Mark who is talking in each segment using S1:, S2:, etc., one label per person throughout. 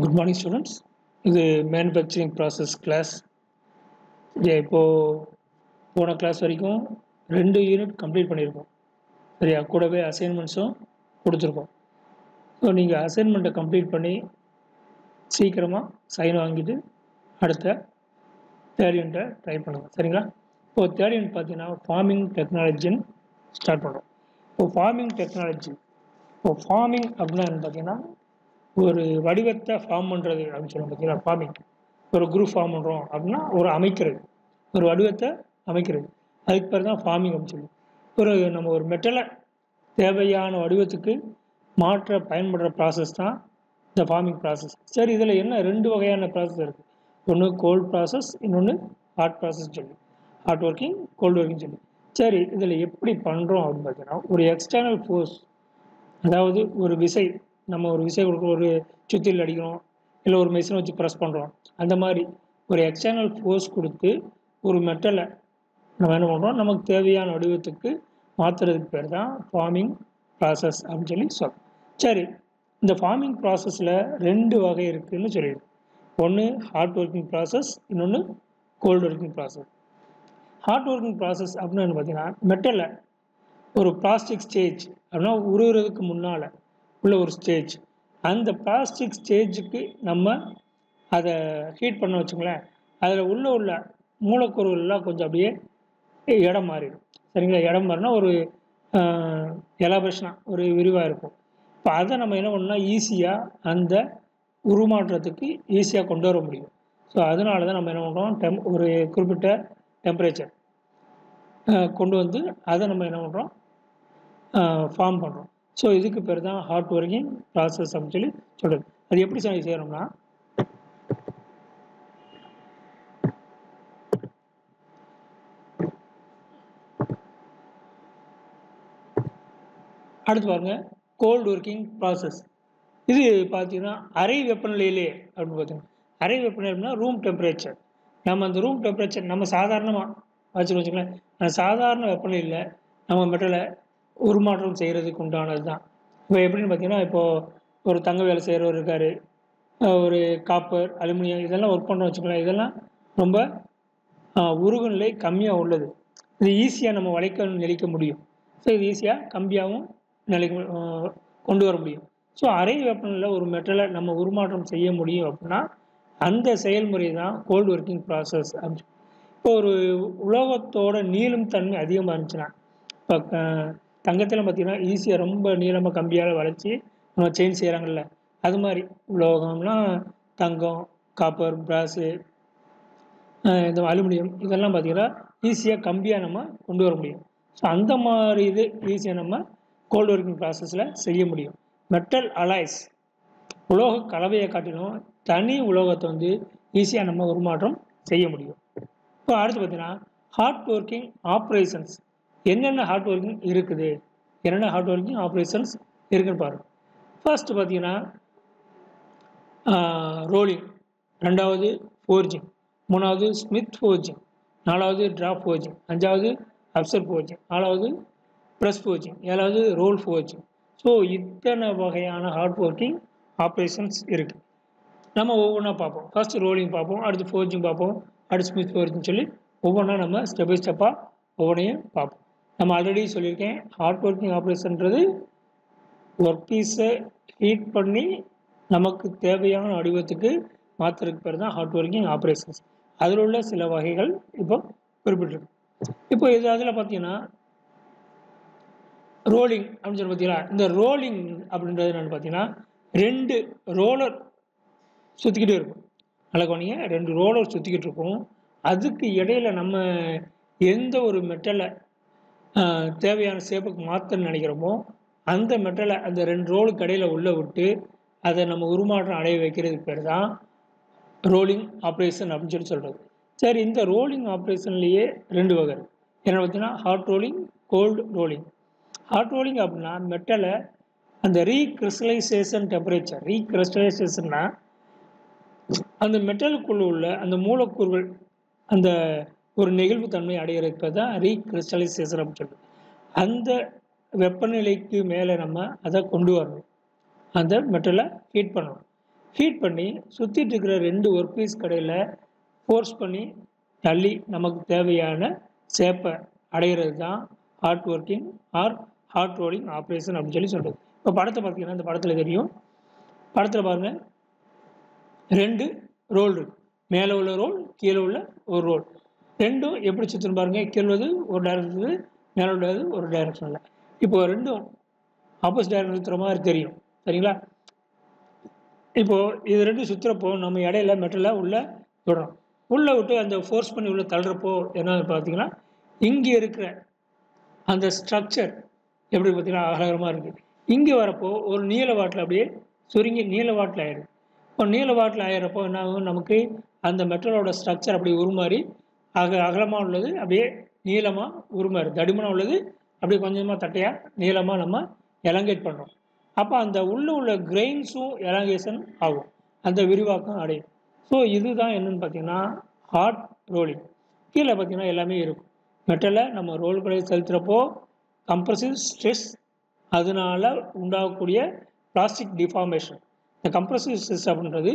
S1: Good morning, students. இது manufacturing process class. போன class வரைக்கும் 2 யூனிட் கம்ப்ளீட் பண்ணியிருக்கோம். சரியா? கூடவே அசைன்மெண்ட்ஸும் கொடுத்துருக்கோம். ஸோ நீங்கள் அசைன்மெண்ட்டை கம்ப்ளீட் பண்ணி சீக்கிரமாக சைன் வாங்கிட்டு அடுத்த தேர்ட் யூனிட்டை ட்ரை பண்ணுங்கள். சரிங்களா? இப்போது தேர்ட் யூனிட் பார்த்தீங்கன்னா ஃபார்மிங் டெக்னாலஜின்னு ஸ்டார்ட் பண்ணுறோம். ஃபார்மிங் டெக்னாலஜி ஃபார்மிங் அப்படின்னா பார்த்தீங்கன்னா ஒரு வடிவத்தை ஃபார்ம் பண்ணுறது அப்படின்னு சொல்லுவோம். பார்த்தீங்கன்னா ஃபார்மிங் ஒரு குரூப் ஃபார்ம் பண்ணுறோம் அப்படின்னா அமைக்கிறது, ஒரு வடிவத்தை அமைக்கிறது, அதுக்கு பேர் தான் ஃபார்மிங் அப்படின்னு சொல்லி நம்ம ஒரு மெட்டலை தேவையான வடிவத்துக்கு மாற்ற பயன்படுற ப்ராசஸ் தான் இந்த ஃபார்மிங் ப்ராசஸ். சரி, இதில் என்ன 2 வகையான ப்ராசஸ் இருக்குது. ஒன்று கோல்ட் ப்ராசஸ், இன்னொன்று ஹாட் ப்ராசஸ் சொல்லி, ஹாட் ஒர்க்கிங், கோல்டு ஒர்க்கிங் சொல்லி. சரி, இதில் எப்படி பண்ணுறோம் அப்படின்னு பார்த்தீங்கன்னா ஒரு எக்ஸ்டர்னல் ஃபோர்ஸ், அதாவது ஒரு விசை, நம்ம ஒரு விசை கொடுக்குற, ஒரு சுத்தியில் அடிக்கிறோம், இல்லை ஒரு மெஷினை வச்சு ப்ரெஸ் பண்ணுறோம், அந்த மாதிரி ஒரு எக்ஸ்டர்னல் ஃபோர்ஸ் கொடுத்து ஒரு மெட்டலை நம்ம என்ன பண்ணுறோம், நமக்கு தேவையான வடிவத்துக்கு மாற்றுறதுக்கு பேர் தான் ஃபார்மிங் ப்ராசஸ் அப்படின்னு சொல்லி சொல்கிறோம். சரி, இந்த ஃபார்மிங் ப்ராசஸில் 2 வகை இருக்குதுன்னு சொல்லிடுது. ஒன்று ஹாட் ஒர்க்கிங் ப்ராசஸ், இன்னொன்று cold working process. Hot working process அப்படின்னு பார்த்தீங்கன்னா மெட்டலை ஒரு பிளாஸ்டிக் ஸ்டேஜ் அப்படின்னா உருகிறதுக்கு முன்னால் உள்ள ஒரு ஸ்டேஜ், அந்த பிளாஸ்டிக் ஸ்டேஜுக்கு நம்ம அதை ஹீட் பண்ண வச்சுங்களேன், அதில் உள்ள மூலக்கூறுகள்லாம் கொஞ்சம் அப்படியே இடம் மாறிடும். சரிங்களா? இடம் மாறினா ஒரு எலாபரேஷனாக ஒரு விரிவாக இருக்கும். இப்போ அதை நம்ம என்ன பண்ணோம்னா ஈஸியாக அந்த உருமாற்றத்துக்கு ஈஸியாக கொண்டு வர முடியும். ஸோ அதனால தான் நம்ம என்ன பண்ணுறோம், ஒரு குறிப்பிட்ட டெம்பரேச்சர் கொண்டு வந்து அதை நம்ம என்ன பண்ணுறோம், ஃபார்ம் பண்ணுறோம். ஸோ இதுக்கு பேர் தான் ஹாட் ஒர்க்கிங் ப்ராசஸ் அப்படின்னு சொல்லி சொல்கிறது. அது எப்படி செய்யணும்னா, அடுத்து பாருங்க கோல்டு ஒர்க்கிங் ப்ராசஸ். இது பார்த்தீங்கன்னா அறை வெப்பநிலையிலே அப்படின்னு பார்த்தீங்கன்னா, அறை வெப்பநிலைனா ரூம் டெம்பரேச்சர். நம்ம அந்த ரூம் டெம்பரேச்சர் நம்ம சாதாரணமாக வச்சுக்கோங்களேன், அந்த சாதாரண வெப்பநிலையில் நம்ம மெட்டலை உருமாற்றம் செய்கிறதுக்கு உண்டானது தான். இப்போ எப்படின்னு பார்த்தீங்கன்னா, இப்போது ஒரு தங்க வேலை செய்கிறவர் இருக்கார், ஒரு காப்பர், அலுமினியம் இதெல்லாம் ஒர்க் பண்ணுறோம் வச்சுக்கலாம். இதெல்லாம் ரொம்ப உருகுநிலை கம்மியாக உள்ளது. இது ஈஸியாக நம்ம நெளிக்க முடியும். ஸோ இது ஈஸியாக கம்மியாகவும் கொண்டு வர முடியும். ஸோ அறை வெப்பநிலையில் ஒரு மெட்டலை நம்ம உருமாற்றம் செய்ய முடியும் அப்படின்னா அந்த செயல்முறை தான் கோல்டு ஒர்க்கிங் ப்ராசஸ். இப்போ ஒரு உலோகத்தோட நீளும் தன்மை அதிகமாக இருந்துச்சுன்னா, இப்போ தங்கத்தில் பார்த்தீங்கன்னா ஈஸியாக ரொம்ப நீளமாக கம்பியால் வளைச்சி நம்ம செயின் செய்கிறாங்கல்ல, அது மாதிரி உலோகம்னா தங்கம், காப்பர், பிராஸு, இந்த அலுமினியம் இதெல்லாம் பார்த்தீங்கன்னா ஈஸியாக கம்பியாக நம்ம கொண்டு வர முடியும். ஸோ அந்த மாதிரி இது ஈஸியாக நம்ம கோல்டு ஒர்க்கிங் ப்ராசஸில் செய்ய முடியும். மெட்டல் அலாய்ஸ், உலோக கலவையை காட்டிலும் தனி உலோகத்தை வந்து ஈஸியாக நம்ம உருமாற்றம் செய்ய முடியும். இப்போ அடுத்து பார்த்தீங்கன்னா ஹாட் ஒர்க்கிங் ஆப்ரேஷன்ஸ். என்னென்ன ஹாட் ஒர்க்கிங் இருக்குது, என்னென்ன ஹாட் ஒர்க்கிங் ஆப்ரேஷன்ஸ் இருக்குன்னு பாருங்கள். ஃபர்ஸ்ட் பார்த்தீங்கன்னா ரோலிங், 2வது ஃபோர்ஜிங், 3வது ஸ்மித் ஃபோர்ஜிங், 4வது ட்ராப் ஃபோர்ஜிங், 5வது அப்சர் ஃபோர்ஜிங், 4வது ப்ரெஸ் ஃபோர்ஜிங், 7வது ரோல் ஃபோர்ஜிங். ஸோ இத்தனை வகையான ஹாட் ஒர்க்கிங் ஆப்ரேஷன்ஸ் இருக்குது. நம்ம ஒவ்வொன்றா பார்ப்போம். ஃபர்ஸ்ட் ரோலிங் பார்ப்போம், அடுத்து ஃபோர்ஜிங் பார்ப்போம், அடுத்து ஸ்மித் ஃபோர்ஜிங் சொல்லி ஒவ்வொன்றா நம்ம ஸ்டெப் பை ஸ்டெப்பாக ஒவ்வொன்றையும் பார்ப்போம். நம்ம ஆல்ரெடி சொல்லியிருக்கேன், ஹாட் ஒர்க்கிங் ஆப்ரேஷன்றது ஒர்க் பீஸை ஹீட் பண்ணி நமக்கு தேவையான வடிவத்துக்கு மாற்றுறதுக்கு பேர் தான் ஹாட் ஒர்க்கிங் ஆப்ரேஷன்ஸ். அதில் உள்ள சில வகைகள் இப்போ குறிப்பிட்டிருக்கு. இப்போ இது அதில் பார்த்தீங்கன்னா ரோலிங் அப்படின்னு சொல்லி பார்த்தீங்களா, இந்த ரோலிங் அப்படின்றது என்னென்னு பார்த்தீங்கன்னா 2 ரோலர் சுற்றிக்கிட்டே இருக்கும். நல்லா கவனிங்க, 2 ரோலர் சுற்றிக்கிட்டு இருக்கும். அதுக்கு இடையில நம்ம எந்த ஒரு மெட்டலை தேவையான ஷேப்புக்கு மாற்றணும்னு நினைக்கிறோமோ அந்த மெட்டலை அந்த 2 ரோலுக்கு இடையில உள்ளே விட்டு அதை நம்ம உருமாற்றம் அடைய வைக்கிறதுக்கு பேர் தான் ரோலிங் ஆப்ரேஷன் அப்படின்னு சொல்லி சொல்கிறது. சரி, இந்த ரோலிங் ஆப்ரேஷன்லேயே 2 வகை என்ன பார்த்தீங்கன்னா hot rolling, cold rolling. Hot rolling அப்படின்னா மெட்டலை அந்த ரீகிறிஸ்டலைசேஷன் டெம்பரேச்சர், ரீகிறிஸ்டலைசேஷன்னா அந்த மெட்டலுக்குள்ள உள்ள அந்த மூலக்கூறுகள் அந்த ஒரு நெகிழ்வு தன்மை அடைகிறதுக்கு தான் ரீகிறிஸ்டலைசேஷன் அப்படின்னு சொல்லுது. அந்த வெப்பநிலைக்கு மேலே நம்ம அதை கொண்டு வரணும், அந்த மெட்டலை ஹீட் பண்ணணும். ஹீட் பண்ணி சுற்றிட்டு இருக்கிற 2 ஒர்க் பீஸ் கடையில் ஃபோர்ஸ் பண்ணி தள்ளி நமக்கு தேவையான ஷேப்பை அடைகிறது தான் hard working R hot rolling operation அப்படின்னு சொல்கிறது. இப்போ படத்தை பார்த்தீங்கன்னா இந்த படத்தில் தெரியும். படத்தில் பாருங்கள் 2 ரோல் இருக்குது. மேலே உள்ள ரோல், கீழே உள்ள ஒரு ரோல். ரெண்டும் எப்படி சுற்றணும் பாருங்கள். கீழே உள்ளது ஒரு டைரக்ஷனில், மேலே உள்ளது ஒரு டைரக்ஷனில். இப்போ ரெண்டும் ஆப்போசிட் டைரக்ஷன் சுற்றுற மாதிரி தெரியும், சரிங்களா? இப்போது இது ரெண்டும் சுற்றுறப்போ நம்ம இடையில மெட்டலை உள்ளே விடுறோம். உள்ளே விட்டு அந்த ஃபோர்ஸ் பண்ணி உள்ளே தள்ளுறப்போ என்ன பார்த்தீங்கன்னா, இங்கே இருக்கிற அந்த ஸ்ட்ரக்சர் எப்படி பார்த்தீங்கன்னா அகலகரமாக இருக்குது. இங்கே வரப்போ ஒரு நீல வாட்டில் அப்படியே சுருங்கி நீல வாட்டில் ஆயிடுது. இப்போ நீல வாட்டில் ஆயிடுறப்போ என்ன ஆகும், நமக்கு அந்த மெட்டலோட ஸ்ட்ரக்சர் அப்படி உருமாறி அகலமாக உள்ளது அப்படியே நீளமாக உருமாறு, தடிமனாக உள்ளது அப்படியே கொஞ்சமாக தட்டையாக நீளமாக நம்ம எலங்கேட் பண்ணுறோம். அப்போ அந்த உள்ள கிரெயின்ஸும் எலாங்கேஷன் ஆகும், அந்த விரிவாக்கம் அடையும். ஸோ இதுதான் என்னென்னு பார்த்தீங்கன்னா ஹாட் ரோலிங். கீழே பார்த்தீங்கன்னா எல்லாமே இருக்கும். மெட்டலை நம்ம ரோல் பண்ணி செலுத்துகிறப்போ கம்ப்ரசிவ் ஸ்ட்ரெஸ், அதனால் உண்டாகக்கூடிய பிளாஸ்டிக் டிஃபார்மேஷன். இந்த கம்ப்ரசிவ் ஸ்ட்ரெஸ் அப்படின்றது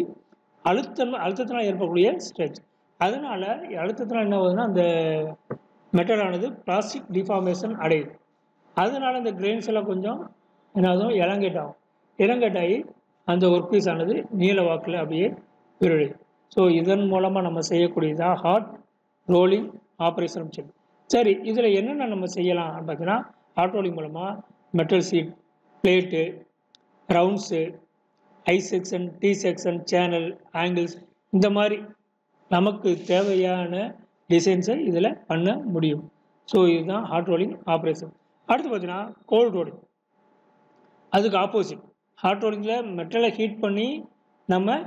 S1: அழுத்தத்தினால் ஏற்படக்கூடிய ஸ்ட்ரெஸ். அதனால் அழுத்தத்தினால் என்ன ஆகுதுன்னா அந்த மெட்டலானது பிளாஸ்டிக் டிஃபார்மேஷன் அடையுது. அதனால் இந்த கிரெயின்ஸ் எல்லாம் கொஞ்சம் என்னாகும், எலங்கேட் ஆகும். எலங்கேட் ஆகி அந்த ஒர்க் பீஸ் ஆனது நீல வாக்கில் அப்படியே விரியுது. ஸோ இதன் மூலமாக நம்ம செய்யக்கூடியதான் ஹாட் ரோலிங் ஆப்ரேஷன் சொல்லி. சரி, இதில் என்னென்ன நம்ம செய்யலாம் பார்த்தீங்கன்னா, ஹாட் ரோலிங் மூலமாக metal sheet, plate, rounds, I section, T section, channel, angles, இந்த மாதிரி நமக்கு தேவையான டிசைன்ஸை இதில் பண்ண முடியும். ஸோ இதுதான் ஹாட் ரோலிங் ஆப்ரேஷன். அடுத்து பார்த்தீங்கன்னா கோல்ட் ரோலிங். அதுக்கு ஆப்போசிட். ஹாட் ரோலிங்கில் மெட்டலை ஹீட் பண்ணி நம்ம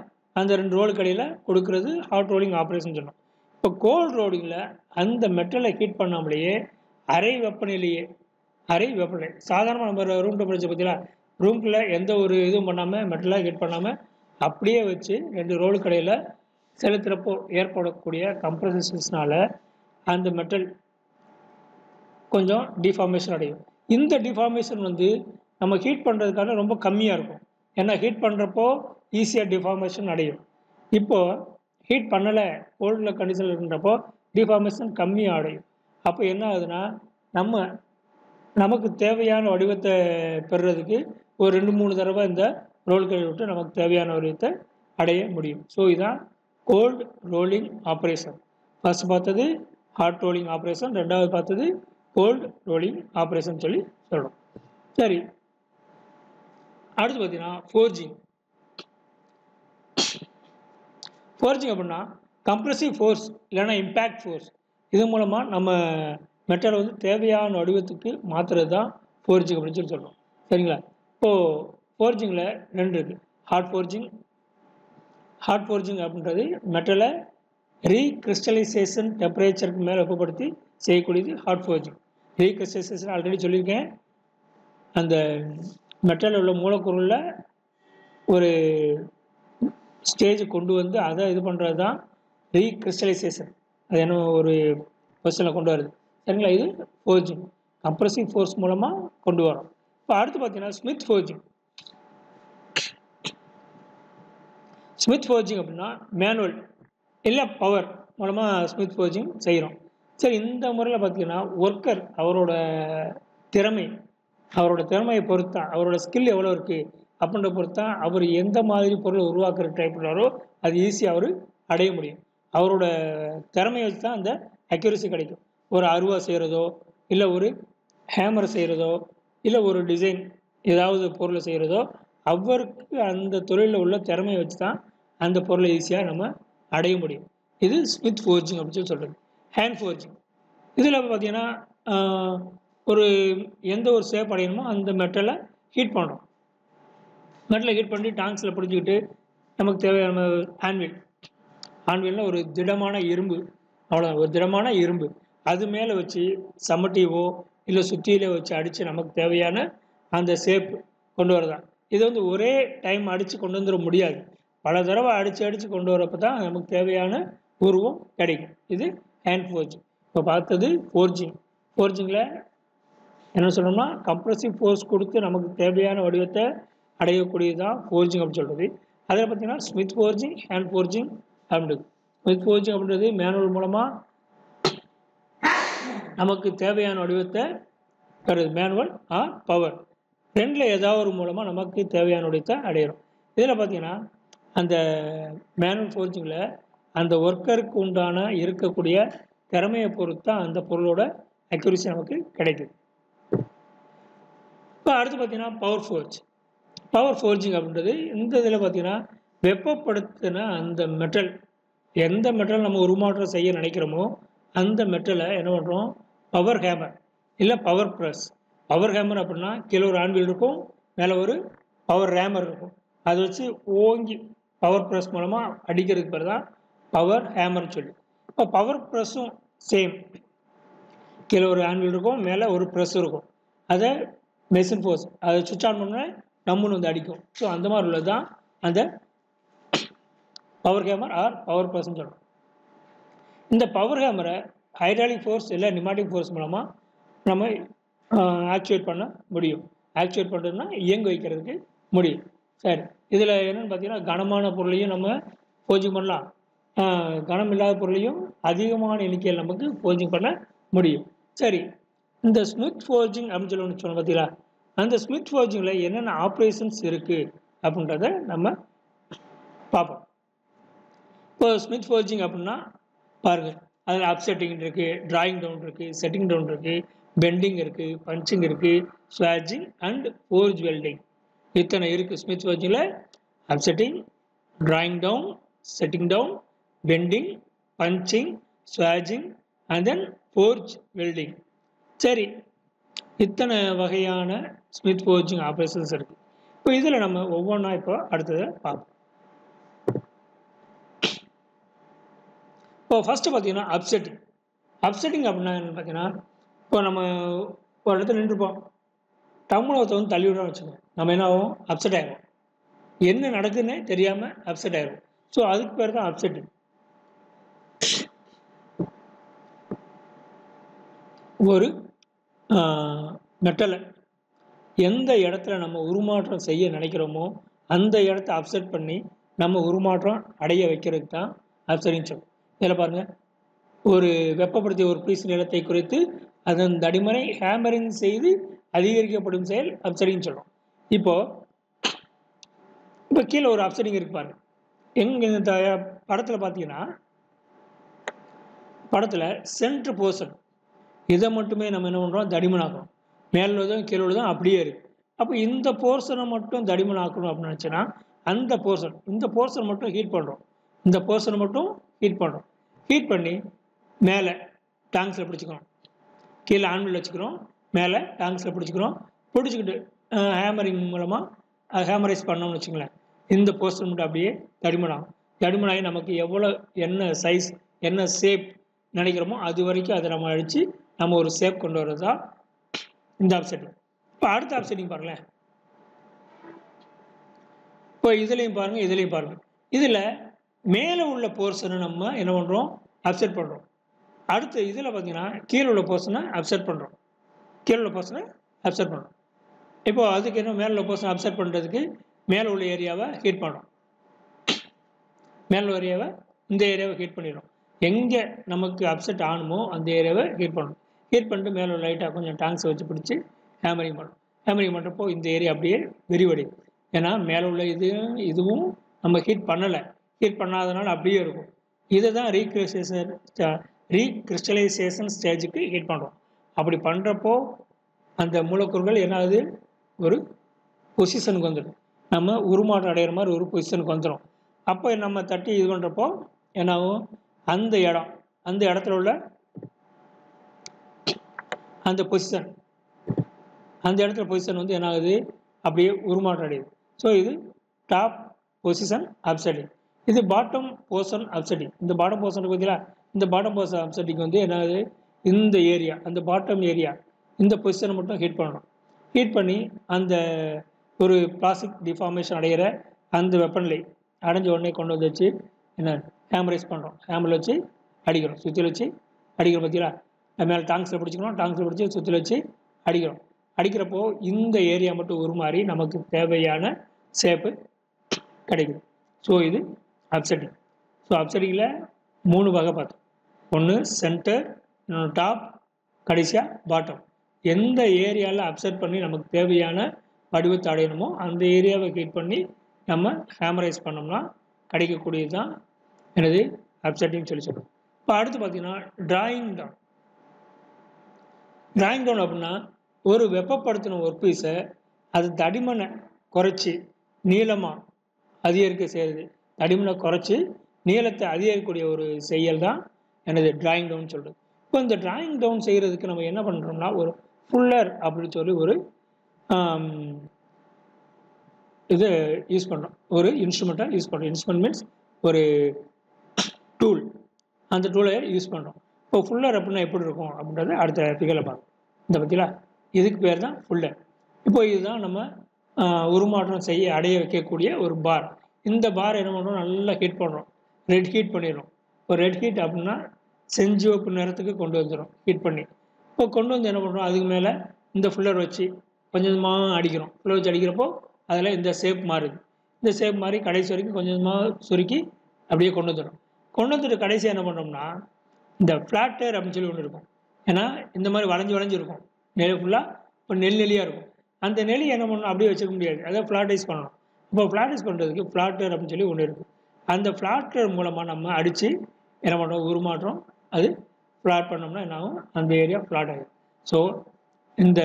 S1: அந்த 2 ரோலுக்கு இடையில் கொடுக்கறது ஹாட் ரோலிங் ஆப்ரேஷன் சொன்னோம். இப்போ கோல்ட் ரோலிங்கில் அந்த மெட்டலை ஹீட் பண்ணாமலேயே அரை வெப்பநிலையே சாதாரணமாக நம்ம ரூம் டெம்பரேச்சர் பார்த்தீங்களா, ரூம்குள்ளே எந்த ஒரு இதுவும் பண்ணாமல் மெட்டலை ஹீட் பண்ணாமல் அப்படியே வச்சு 2 ரோலுக்கு இடையில் செலுத்துகிறப்போ ஏற்படக்கூடிய கம்ப்ரஷன்ஸ்னால அந்த மெட்டல் கொஞ்சம் டிஃபார்மேஷன் அடையும். இந்த டிஃபார்மேஷன் நம்ம ஹீட் பண்ணுறதுக்கான ரொம்ப கம்மியாக இருக்கும். ஏன்னா ஹீட் பண்ணுறப்போ ஈஸியாக டிஃபார்மேஷன் அடையும். இப்போது ஹீட் பண்ணலை, கோல்டில் கண்டிஷனில் இருக்கின்றப்போ டிஃபார்மேஷன் கம்மியாக அடையும். அப்போ என்ன ஆகுதுன்னா, நமக்கு தேவையான வடிவத்தை பெறுறதுக்கு ஒரு 2-3 தடவை இந்த ரோல்களை விட்டு நமக்கு தேவையான வடிவத்தை அடைய முடியும். ஸோ இதுதான் கோல்ட் ரோலிங் ஆப்ரேஷன். ஃபர்ஸ்ட் பார்த்தது ஹாட் ரோலிங் ஆப்ரேஷன், ரெண்டாவது பார்த்தது கோல்ட் ரோலிங் ஆப்ரேஷன் சொல்லி சொல்கிறோம். சரி, அடுத்து பார்த்தீங்கன்னா ஃபோர்ஜிங். ஃபோர்ஜிங் அப்படின்னா கம்ப்ரசிவ் ஃபோர்ஸ் இல்லைன்னா இம்பேக்ட் ஃபோர்ஸ். இது மூலமாக நம்ம மெட்டலை தேவையான வடிவத்துக்கு மாற்றுறது தான் ஃபோர்ஜிங் அப்படின்னு சொல்லி சொல்கிறோம், சரிங்களா? இப்போது ஃபோர்ஜிங்கில் 2 இருக்குது. ஹாட் ஃபோர்ஜிங் அப்படின்றது மெட்டலை ரீகிறிஸ்டலைசேஷன் டெம்பரேச்சருக்கு மேலே வெப்பப்படுத்தி செய்யக்கூடியது ஹாட் ஃபோர்ஜிங். ரீகிறிஸ்டலைசேஷன் ஆல்ரெடி சொல்லியிருக்கேன். அந்த மெட்டலில் உள்ள மூலக்கூறில் ஒரு ஸ்டேஜ் கொண்டு அதை இது பண்ணுறது தான் ரீகிறிஸ்டலைசேஷன். அது என்ன ஒரு கொஸ்டினில் கொண்டு வருது, சரிங்களா? இது ஃபோர்ஜிங், கம்ப்ரசிவ் ஃபோர்ஸ் மூலமாக கொண்டு வரோம். இப்போ அடுத்து பார்த்தீங்கன்னா ஸ்மித் ஃபோர்ஜிங் அப்படின்னா மேனுவல் இல்லை பவர் மூலமாக ஸ்மித் ஃபோர்ஜிங் செய்கிறோம். சரி, இந்த முறையில் பார்த்தீங்கன்னா ஒர்க்கர் அவரோட திறமையை பொறுத்தான், அவரோட ஸ்கில் எவ்வளோ இருக்குது அப்படின்ற பொறுத்தான் அவர் எந்த மாதிரி பொருளை உருவாக்குற ட்ரை பண்ணுறாரோ அது ஈஸியாக அவர் அடைய முடியும். அவரோட திறமையை வச்சு தான் அந்த அக்யூரசி கிடைக்கும். ஒரு அருவா செய்கிறதோ, இல்லை ஒரு ஹேமரை செய்கிறதோ, இல்லை ஒரு டிசைன் ஏதாவது பொருளை செய்கிறதோ, அவருக்கு அந்த தொழிலில் உள்ள திறமையை வச்சு தான் அந்த பொருளை ஈஸியாக நம்ம அடைய முடியும். இது ஸ்மித் ஃபோர்ஜிங் அப்படின்னு சொல்லி சொல்கிறது. ஹேண்ட் ஃபோர்ஜிங் இதில் பார்த்தீங்கன்னா எந்த ஒரு ஷேப் அடையணுமோ அந்த மெட்டலை ஹீட் பண்ணுறோம். மெட்டலை ஹீட் பண்ணி டாங்ஸில் பிடிச்சிக்கிட்டு நமக்கு தேவையான ஆன்வீல்னால் ஒரு திடமான இரும்பு, அவ்வளோதான், ஒரு திடமான இரும்பு அது மேலே வச்சு சமட்டிவோ இல்லை சுற்றியிலே வச்சு அடித்து நமக்கு தேவையான அந்த ஷேப் கொண்டு வரதான். இது ஒரே டைம் அடித்து கொண்டு வந்துட முடியாது. பல தடவை அடித்து கொண்டு வரப்போ தான் நமக்கு தேவையான உருவம் கிடைக்கும். இது ஹேண்ட் ஃபோர்ஜிங். இப்போ பார்த்தது ஃபோர்ஜிங்கில் என்ன சொல்லணும்னா கம்ப்ரசிவ் ஃபோர்ஸ் கொடுத்து நமக்கு தேவையான வடிவத்தை அடையக்கூடியது தான் ஃபோர்ஜிங் அப்படின்னு சொல்கிறது. அதில் பார்த்தீங்கன்னா ஸ்மித் ஃபோர்ஜிங், ஹேண்ட் ஃபோர்ஜிங் அப்படின்றது. ஸ்மித் ஃபோர்ஜிங் அப்படின்றது மேனுவல் மூலமாக நமக்கு தேவையான வடிவத்தை தருது. மேனுவல் ஆர் பவர் ரெண்டில் ஏதாவது ஒரு மூலமாக நமக்கு தேவையான வடிவத்தை அடையிறோம். இதில் பார்த்தீங்கன்னா அந்த மேனுவல் ஃபோர்ஜிங்கில் அந்த ஒர்க்கருக்கு உண்டான இருக்கக்கூடிய திறமையை பொறுத்து தான் அந்த பொருளோட அக்யூரசி நமக்கு கிடைக்குது. இப்போ அடுத்து பார்த்தீங்கன்னா பவர் ஃபோர்ஜ். பவர் ஃபோர்ஜிங் அப்படின்றது இந்த இதில் பார்த்தீங்கன்னா வெப்பப்படுத்தின அந்த மெட்டல், எந்த மெட்டல் நம்ம உருமாற்றம் செய்ய நினைக்கிறோமோ அந்த மெட்டலை என்ன பண்ணுறோம், பவர் ஹேமர் இல்லை பவர் ப்ரெஸ். பவர் ஹேமர் அப்படின்னா கீழே ஒரு ஆன்வில் இருக்கும், மேலே ஒரு பவர் ரேமர் இருக்கும். அதை வச்சு ஓங்கி பவர் ப்ரெஸ் மூலமாக அடிக்கிறதுக்கு பேர் தான் பவர் ஹேமர்னு சொல்லி. இப்போ பவர் ப்ரெஸ்ஸும் சேம், கீழே ஒரு ஆன்வில் இருக்கும், மேலே ஒரு ப்ரெஸ் இருக்கும். அதை மெஷின் ஃபோர்ஸ், அதை சுவிட்ச் ஆன் பண்ண நம்முன்னு வந்து அடிக்கும். ஸோ அந்த மாதிரி உள்ளது தான் அந்த பவர் ஹேமர் ஆர் பவர் ப்ரெஸ்ன்னு சொல்கிறோம். இந்த பவர் ஹேமரை ஹைட்ராலிக் ஃபோர்ஸ் இல்லை நியூமேட்டிக் ஃபோர்ஸ் மூலமாக நம்ம ஆக்சுவேட் பண்ண முடியும். ஆக்சுவேட் பண்ணுறதுன்னா இயங்க வைக்கிறதுக்கு முடியும். சரி, இதில் என்னென்னு பார்த்தீங்கன்னா கனமான பொருளையும் நம்ம ஃபோர்ஜிங் பண்ணலாம், கனம் இல்லாத பொருளையும் அதிகமான எண்ணிக்கையில் நமக்கு ஃபோர்ஜிங் பண்ண முடியும். சரி, இந்த ஸ்மித் ஃபோர்ஜிங் அப்படின்னு சொல்லி ஒன்று சொன்னோம் பார்த்தீங்களா, அந்த ஸ்மித் ஃபோர்ஜிங்கில் என்னென்ன ஆப்ரேஷன்ஸ் இருக்குது அப்படின்றத நம்ம பார்ப்போம். இப்போ ஸ்மித் ஃபோர்ஜிங் அப்படின்னா பாருங்கள், அதில் அப்செட்டிங் இருக்குது, டிராயிங் டவுன் இருக்குது, செட்டிங் டவுன் இருக்குது, பெண்டிங் இருக்குது, பஞ்சிங் இருக்குது, ஸ்வாஜிங் அண்ட் ஃபோர்ஜ் வெல்டிங், இத்தனை இருக்குது ஸ்மித் ஃபோர்ஜிங்கில். Upsetting, drawing down, setting down, bending, punching, swaging and then forge welding. சரி, இத்தனை வகையான ஸ்மித் ஃபோர்ஜிங் ஆப்ரேஷன்ஸ் இருக்குது. இப்போ இதில் நம்ம ஒவ்வொன்றா இப்போ அடுத்ததை பார்ப்போம். இப்போ ஃபஸ்ட்டு பார்த்தீங்கன்னா அப்செட்டிங். அப்செட்டிங் அப்படின்னா என்னென்னு பார்த்தீங்கன்னா, இப்போ நம்ம ஒரு இடத்துல நின்றுப்போம், டம்முன்னு ஒருத்த வந்து தள்ளி விடணும்னு வச்சுக்கோங்க, நம்ம என்ன ஆகும், அப்செட் ஆகிடும். என்ன நடக்குதுன்னே தெரியாமல் அப்செட் ஆகிடும். ஸோ அதுக்கு பேர் தான் அப்செட்டிங். ஒரு மெட்டலை எந்த இடத்துல நம்ம உருமாற்றம் செய்ய நினைக்கிறோமோ அந்த இடத்த அப்செட் பண்ணி நம்ம உருமாற்றம் அடைய வைக்கிறதுக்கு தான் அப்செட்டிங் சொல்லுவோம். இதில் பாருங்கள், ஒரு வெப்பப்படுத்திய ஒரு பீஸ் நிலத்தை குறித்து அதன் தடிமனை ஹேமரிங் செய்து அதிகரிக்கப்படும் செயல் அப்செட்டிங் சொல்லுவோம். இப்போ கீழே ஒரு அப்செட்டிங் இருக்கு பாருங்க. எங்க இந்த படத்தில் பார்த்தீங்கன்னா, படத்தில் சென்ட்ரு போர்ஷன் இதை மட்டுமே நம்ம என்ன பண்ணுறோம், தடிமனாக்குறோம். மேலே உள்ளதும் கீழே உள்ளதும் அப்படியே இருக்குது. அப்போ இந்த போர்ஷனை மட்டும் தடிமனாக்கணும் அப்படின்னு நினச்சோன்னா அந்த போர்ஷன், இந்த போர்ஷன் மட்டும் ஹீட் பண்ணுறோம். இந்த போர்ஷனை மட்டும் ஹீட் பண்ணுறோம். ஹீட் பண்ணி மேலே டேங்க்ஸில் பிடிச்சிக்கிறோம், கீழே ஆன்வில் வச்சுக்கிறோம், மேலே டேங்க்ஸில் பிடிச்சிக்கிறோம். பிடிச்சிக்கிட்டு ஹேமரிங் மூலமாக ஹேமரைஸ் பண்ணோம்னு வச்சுங்களேன், இந்த போர்ஷன் மட்டும் அப்படியே தடிமனாகும். தடிமனாகி நமக்கு எவ்வளோ என்ன சைஸ் என்ன ஷேப் நினைக்கிறோமோ அது வரைக்கும் அதை நம்ம அடித்து நம்ம ஒரு ஷேப் கொண்டு வர்றது தான் இந்த அப்செட்டிங். இப்போ அடுத்த அப்செட்டிங் பாருங்களேன். இப்போ இதுலேயும் பாருங்கள், இதுலேயும் பாருங்கள். இதில் மேலே உள்ள போர்ஷனை நம்ம என்ன பண்ணுறோம், அப்செட் பண்ணுறோம். அடுத்து இதில் பார்த்தீங்கன்னா கீழே உள்ள போர்ஷனை அப்செட் பண்ணுறோம், கீழே உள்ள போர்ஷனை அப்செட் பண்ணுறோம். இப்போ அதுக்கு என்ன, மேலே உள்ள போர்ஷனை அப்செட் பண்ணுறதுக்கு மேலே உள்ள ஏரியாவை ஹீட் பண்ணுறோம். மேலே உள்ள ஏரியாவை இந்த ஏரியாவை ஹீட் பண்ணிடுறோம். எங்கே நமக்கு அப்செட் ஆகணுமோ அந்த ஏரியாவை ஹீட் பண்ணணும். ஹீட் பண்ணிட்டு மேலே லைட்டாக கொஞ்சம் டேங்க்ஸை வச்சு பிடிச்சி ஹேமரிங் பண்ணணும். ஹேமரிங் பண்ணுறப்போ இந்த ஏரியா அப்படியே விரிவடையும். ஏன்னா மேலே உள்ள இதுவும் நம்ம ஹீட் பண்ணலை, ஹீட் பண்ணாதனால அப்படியே இருக்கும். இதை தான் ரீகிறிஸ்டலைசேஷன் ஸ்டேஜுக்கு ஹீட் பண்ணுறோம். அப்படி பண்ணுறப்போ அந்த மூலக்கூறுகள் என்ன ஆகுது, ஒரு பொசிஷனுக்கு வந்துடும், நம்ம உருமாற்றம் அடைகிற மாதிரி ஒரு பொசிஷனுக்கு வந்துடும். அப்போ நம்ம தட்டி இது பண்ணுறப்போ என்னாகும், அந்த இடம், அந்த இடத்துல உள்ள அந்த பொசிஷன், அந்த இடத்துல பொசிஷன் வந்து என்ன ஆகுது, அப்படியே உருமாற்றம் அடையுது. ஸோ இது டாப் பொசிஷன் அப்செட்டிங். இது பாட்டம் போர்ஷன் அப்செட்டிங். இந்த பாட்டம் போர்ஷன் பார்த்தீங்களா, இந்த பாட்டம் போர்ஷன் அப்செட்டிங் வந்து என்ன ஆகுது, இந்த ஏரியா, அந்த பாட்டம் ஏரியா, இந்த பொசிஷனை மட்டும் ஹீட் பண்ணணும். ஹீட் பண்ணி அந்த ஒரு பிளாஸ்டிக் டிஃபார்மேஷன் அடைகிற அந்த வெப்பநிலை அடைஞ்ச உடனே கொண்டு வந்து வச்சு என்ன ஹேமரைஸ் பண்ணுறோம். ஹேமரில் வச்சு அடிக்கிறோம், சுற்றில் வச்சு அடிக்கிறோம். பார்த்தீங்களா, மேலே டாங்ஸில் பிடிச்சிக்கிறோம், டாங்ஸில் பிடிச்சி சுற்றில் வச்சு அடிக்கிறோம். அடிக்கிறப்போ இந்த ஏரியா மட்டும் உருமாறி நமக்கு தேவையான ஷேப்பு கிடைக்குது. ஸோ இது அப்செட்டிங். ஸோ அப்செட்டிங்கில் 3 வகை பார்த்தோம். ஒன்று சென்டர், இன்னொன்று டாப், கடைசியாக பாட்டம். எந்த ஏரியாவில் அப்செட் பண்ணி நமக்கு தேவையான வடிவத்தை அடையணுமோ அந்த ஏரியாவை ஹீட் பண்ணி நம்ம ஹேமரைஸ் பண்ணோம்னா கிடைக்கக்கூடியது தான் எனது அப்செட்டிங் சொல்லி சொல்லுவோம். இப்போ அடுத்து பார்த்தீங்கன்னா டிராயிங் டவுன். டிராயிங் டவுன் அப்படின்னா ஒரு வெப்பப்படுத்தின ஒர்க் பீஸை அது தடிமனை குறைச்சி நீளமாக அதிகரிக்க செய்கிறது. தடிமனை குறைச்சி நீளத்தை அதிகரிக்கக்கூடிய ஒரு செயல் தான் எனது டிராயிங் டவுன் சொல்கிறது. இப்போ இந்த டிராயிங் டவுன் செய்கிறதுக்கு நம்ம என்ன பண்ணுறோம்னா ஒரு ஃபுல்லர் அப்படின்னு சொல்லி ஒரு இது யூஸ் பண்ணுறோம். ஒரு இன்ஸ்ட்ருமெண்ட்டை யூஸ் பண்ணுறோம். இன்ஸ்ட்ருமெண்ட் மீன்ஸ் ஒரு டூல். அந்த டூலை யூஸ் பண்ணுறோம். இப்போ ஃபுல்லர் அப்படின்னா எப்படி இருக்கும் அப்படின்றத அடுத்த ஃபிகரில் பார்க்கணும். இந்த பற்றில இதுக்கு பேர் தான் ஃபுல்லர். இப்போ இதுதான் நம்ம உருமாற்றம் செய்ய அடைய வைக்கக்கூடிய ஒரு பார். இந்த பார் என்ன பண்ணுறோம், நல்லா ஹீட் பண்ணுறோம். ரெட் ஹீட் பண்ணிடுறோம். இப்போ ரெட் ஹீட் அப்படின்னா செஞ்சிவப்பு நிறத்துக்கு கொண்டு வந்துடும் ஹீட் பண்ணி. இப்போ கொண்டு வந்து என்ன பண்ணுறோம், அதுக்கு மேலே இந்த ஃபுல்லர் வச்சு கொஞ்சமாக அடிக்கிறோம். ஃபுல்லர் வச்சு அடிக்கிறப்போ அதில் இந்த ஷேப் மாறுது. இந்த ஷேப் மாறி கடைசி வரைக்கும் கொஞ்சமாக சுருக்கி அப்படியே கொண்டு வந்துடும். கொண்டு வந்துட்டு கடைசியாக என்ன பண்ணுறோம்னா இந்த ஃப்ளாட்டர் அப்படின்னு சொல்லி ஒன்று இருக்கும். ஏன்னா இந்த மாதிரி வளைஞ்சு இருக்கும். நெல் ஃபுல்லாக இப்போ நெல்லியாக இருக்கும். அந்த நெல்லி என்ன பண்ணணும், அப்படியே வச்சுக்க முடியாது. அதை ஃப்ளாட்டைஸ் பண்ணணும். இப்போ ஃப்ளாட்டைஸ் பண்ணுறதுக்கு ஃப்ளாட்டர் அப்படின்னு சொல்லி ஒன்று இருக்குது. அந்த ஃப்ளாட்டர் மூலமாக நம்ம அடித்து என்ன பண்ணுறோம், உருமாற்றம். அது ஃப்ளாட் பண்ணோம்னா என்ன ஆகும், அந்த ஏரியா ஃப்ளாட் ஆகும். ஸோ இந்த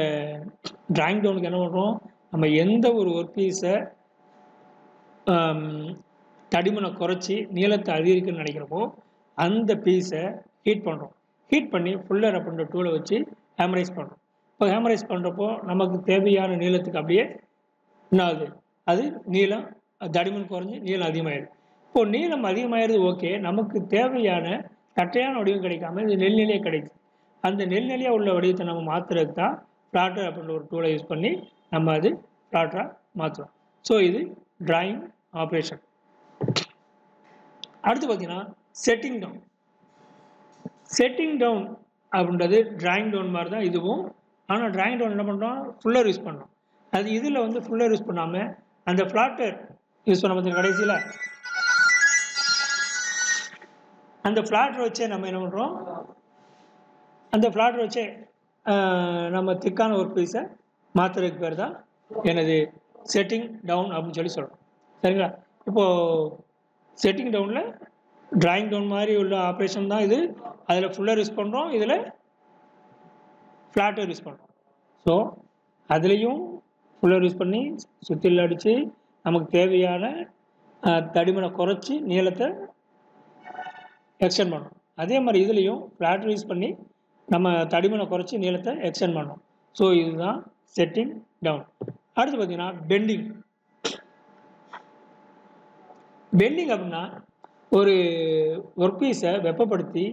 S1: டிராயிங் டவுனுக்கு என்ன பண்ணுறோம், நம்ம எந்த ஒரு ஒர்க் பீஸை தடிமனை குறைச்சி நீளத்தை அதிகரிக்கணும்னு நினைக்கிறப்போ அந்த பீஸை ஹீட் பண்ணுறோம். ஹீட் பண்ணி ஃபுல்லர் அப்படின்ற டூலை வச்சு ஹேமரைஸ் பண்ணுறோம். இப்போ ஹேமரைஸ் பண்ணுறப்போ நமக்கு தேவையான நீளத்துக்கு அப்படியே என்ன ஆகுது, அது நீளம் தடிமன் குறைஞ்சி நீளம் அதிகமாகிடுது. இப்போது நீளம் அதிகமாகிடுது. ஓகே, நமக்கு தேவையான தட்டையான வடிவம் கிடைக்காம இது நெல்நிலையாக கிடைக்குது. அந்த நெல்நிலையாக உள்ள வடிவத்தை நம்ம மாற்றுறதுக்கு தான் ஃப்ளாட்டர் அப்படின்ற ஒரு டூலை யூஸ் பண்ணி நம்ம அது ஃப்ளாட்டராக மாற்றுறோம். ஸோ இது டிராயிங் ஆப்ரேஷன். அடுத்து பார்த்தீங்கன்னா செட்டிங் டவுன். செட்டிங் டவுன் அப்படின்றது டிராயிங் டவுன் மாதிரி தான் இதுவும். ஆனால் டிராயிங் டவுன் என்ன பண்ணுறோம், ஃபுல்லர் யூஸ் பண்ணுறோம். அது இதில் வந்து ஃபுல்லர் யூஸ் பண்ணாமல் அந்த ஃப்ளாட்டர் யூஸ் பண்ண பார்த்தீங்கன்னா கடைசியில் அந்த ஃப்ளாட்டர் வச்சே நம்ம என்ன பண்ணுறோம், அந்த ஃப்ளாட்டர் வச்சே நம்ம திக்கான ஒரு பீஸை மாற்றுறதுக்கு பேர் தான் எனது செட்டிங் டவுன் அப்படின்னு சொல்லி சொல்கிறோம். சரிங்களா? இப்போது செட்டிங் டவுனில் டிராயிங் டவுன் மாதிரி உள்ள ஆப்ரேஷன் தான் இது. அதில் ஃபுல்லர் யூஸ் பண்ணுறோம், இதில் ஃப்ளாட்டர் யூஸ் பண்ணுறோம். ஸோ அதுலேயும் ஃபுல்லர் யூஸ் பண்ணி சுற்றில் அடித்து நமக்கு தேவையான தடிமனை குறைச்சி நீளத்தை எக்ஸ்டெண்ட் பண்ணணும். அதே மாதிரி இதுலேயும் ஃப்ளாட்டர் யூஸ் பண்ணி நம்ம தடிமனை குறைச்சி நீளத்தை எக்ஸ்டெண்ட் பண்ணணும். ஸோ இதுதான் செட்டிங் டவுன். அடுத்து பார்த்தீங்கன்னா பெண்டிங். பெண்டிங் அப்படின்னா ஒரு ஒர்க் பீஸை வெப்பப்படுத்தி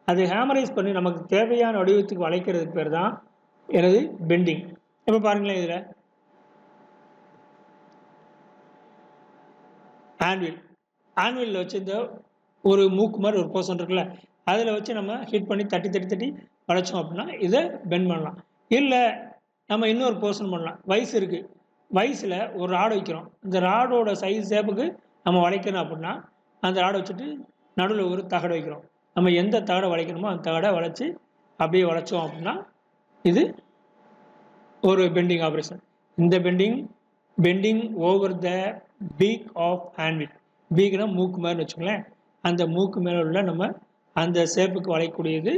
S1: அதை ஹேமரைஸ் பண்ணி நமக்கு தேவையான வடிவத்துக்கு வளைக்கிறதுக்கு பேர் தான் எனது பெண்டிங். இப்போ பாருங்களேன், இதில் ஆன்வில் வச்சு இந்த ஒரு மூக்கு மாதிரி ஒரு போர்ஷன் இருக்குல்ல, அதில் வச்சு நம்ம ஹீட் பண்ணி தட்டி வளைச்சோம் அப்படின்னா இதை பெண்ட் பண்ணலாம். இல்லை நம்ம இன்னொரு போர்ஷன் பண்ணலாம். வயசு இருக்குது, வயசில் ஒரு ராடு வைக்கிறோம். இந்த ராடோட சைஸ் ஷேப்புக்கு நம்ம வளைக்கணும் அப்படின்னா அந்த ராடை வச்சுட்டு நடுவில் ஒரு தகடை வைக்கிறோம். நம்ம எந்த தகடை வளைக்கணுமோ அந்த தகடை வளைச்சி அப்படியே வளைச்சோம் அப்படின்னா இது ஒரு பெண்டிங் ஆப்ரேஷன். இந்த bending over the peak of anvil. பீக்னா மூக்கு மேலே வச்சுக்கோங்களேன். அந்த மூக்கு மேலே உள்ள நம்ம அந்த ஷேப்புக்கு வளைக்கக்கூடியது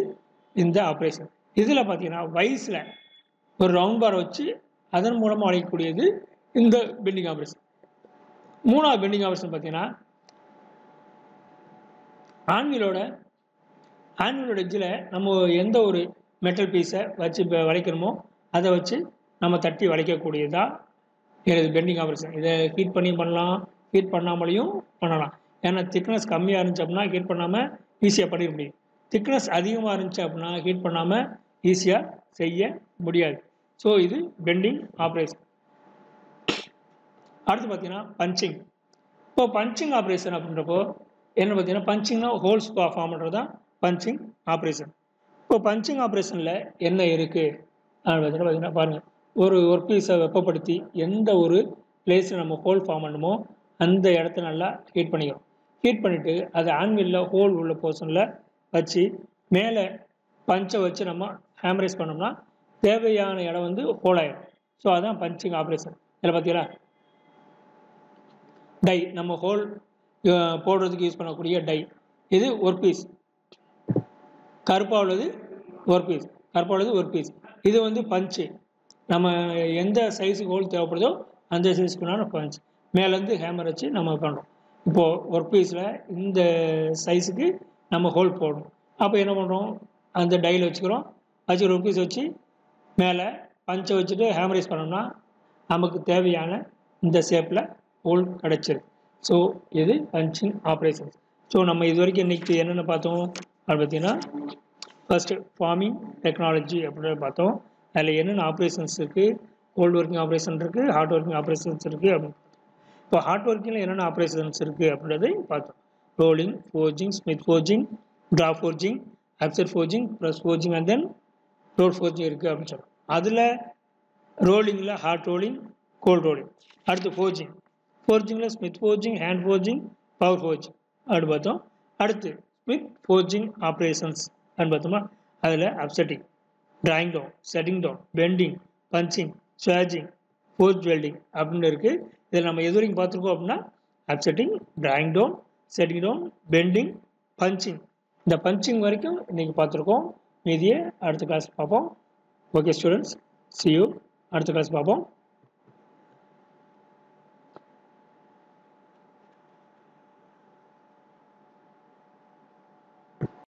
S1: இந்த ஆப்ரேஷன். இதில் பார்த்தீங்கன்னா வயசில் ஒரு ரவுண்ட் பாரை வச்சு அதன் மூலமாக வளைக்கக்கூடியது இந்த பெண்டிங் ஆப்ரேஷன். மூணாவது பெண்டிங் ஆப்ரேஷன் பார்த்தீங்கன்னா ஆன்விலோட எட்ஜில் நம்ம எந்த ஒரு மெட்டல் பீஸை வச்சு வளைக்கணுமோ அதை வச்சு நம்ம தட்டி வளைக்கக்கூடியதாக எனது பெண்டிங் ஆப்ரேஷன். இதை ஹீட் பண்ணியும் பண்ணலாம், ஹீட் பண்ணாமலையும் பண்ணலாம். ஏன்னா திக்னஸ் கம்மியாக இருந்துச்சு அப்படின்னா ஹீட் பண்ணாமல் ஈஸியாக பண்ணிட முடியும். திக்னஸ் அதிகமாக இருந்துச்சு அப்படின்னா ஹீட் பண்ணாமல் ஈஸியாக செய்ய முடியாது. ஸோ இது பெண்டிங் ஆப்ரேஷன். அடுத்து பார்த்தீங்கன்னா பஞ்சிங். இப்போ பஞ்சிங் ஆப்ரேஷன் அப்படின்றப்போ என்ன பார்த்தீங்கன்னா பஞ்சிங்னா ஹோல்ஸ் ஃபார்ம் பண்ணுறது தான் பஞ்சிங் ஆப்ரேஷன். இப்போ பஞ்சிங் ஆப்ரேஷனில் என்ன இருக்குது அப்படின்னு பார்த்தீங்கன்னா பாருங்கள், ஒரு ஒர்க் பீஸை வெப்பப்படுத்தி எந்த ஒரு பிளேஸில் நம்ம ஹோல் ஃபார்ம் பண்ணுமோ அந்த இடத்த நல்லா ஹீட் பண்ணிக்கிறோம். ஹீட் பண்ணிவிட்டு அதை ஆன்வில்ல ஹோல் உள்ள போர்ஷனில் வச்சு மேலே பஞ்சை வச்சு நம்ம ஹேமரைஸ் பண்ணோம்னா தேவையான இடம் வந்து ஹோல் ஆகிடும். ஸோ அதுதான் பஞ்சிங் ஆப்ரேஷன். இதில் பார்த்தீங்களா டை நம்ம ஹோல் போடுறதுக்கு யூஸ் பண்ணக்கூடிய டை. இது ஒர்க் பீஸ், கருப்பாக உள்ளது ஒர்க் பீஸ், கருப்பாக உள்ளது ஒர்க் பீஸ். இது வந்து பஞ்சு, நம்ம எந்த சைஸுக்கு ஹோல் தேவைப்படுதோ அந்த சைஸுக்குனால பஞ்ச். மேலேருந்து ஹேமர் வச்சு நம்ம பண்ணுறோம். இப்போது ஒர்க் பீஸில் இந்த சைஸுக்கு நம்ம ஹோல் போடணும். அப்போ என்ன பண்ணுறோம், அந்த டையில் வச்சுக்கிறோம். வச்சு ஒர்க் பீஸ் வச்சு மேலே பஞ்சை வச்சுட்டு ஹேமரைஸ் பண்ணோம்னா நமக்கு தேவையான இந்த ஷேப்பில் ஹோல் கிடச்சிருக்கு. ஸோ இது பஞ்சிங் ஆப்ரேஷன்ஸ். ஸோ நம்ம இது வரைக்கும் இன்றைக்கி என்னென்ன பார்த்தோம் அது பார்த்திங்கன்னா, ஃபஸ்ட்டு ஃபார்மிங் டெக்னாலஜி அப்படின்னு பார்த்தோம். அதில் என்னென்ன ஆப்ரேஷன்ஸ் இருக்குது, கோல்டு ஒர்க்கிங் ஆப்ரேஷன் இருக்குது, ஹார்ட் ஒர்க்கிங் ஆப்ரேஷன்ஸ் இருக்குது அப்படின்னு. இப்போ ஹார்ட் ஒர்க்கிங்கில் என்னென்ன ஆப்ரேஷன்ஸ் இருக்குது அப்படின்றதை பார்த்தோம். Rolling, forging, smith forging, draw forging, upset forging, press forging and then roll forging இருக்குது அப்படின்னு சொல்கிறோம். அதில் ரோலிங்கில் ஹார்ட் ரோலிங், கோல்டு ரோலிங். அடுத்து ஃபோர்ஜிங், ஃபோர்ஜிங்கில் smith forging, hand forging, power forging அப்படின்னு பார்த்தோம். அடுத்து ஸ்மித் ஃபோர்ஜிங் ஆப்ரேஷன்ஸ் அப்படின்னு பார்த்தோமா, அதில் upsetting, drawing down, setting down, bending, punching, swaging, forge welding அப்படின்னு இருக்குது. இதில் நம்ம எது வரைக்கும் பார்த்துருக்கோம் அப்படின்னா upsetting, drawing down, setting down, bending, punching. இந்த பஞ்சிங் வரைக்கும் இன்றைக்கி பார்த்துருக்கோம். மீதியை அடுத்த கிளாஸ் பார்ப்போம். Okay students, see you. அடுத்த கிளாஸ் பார்ப்போம்.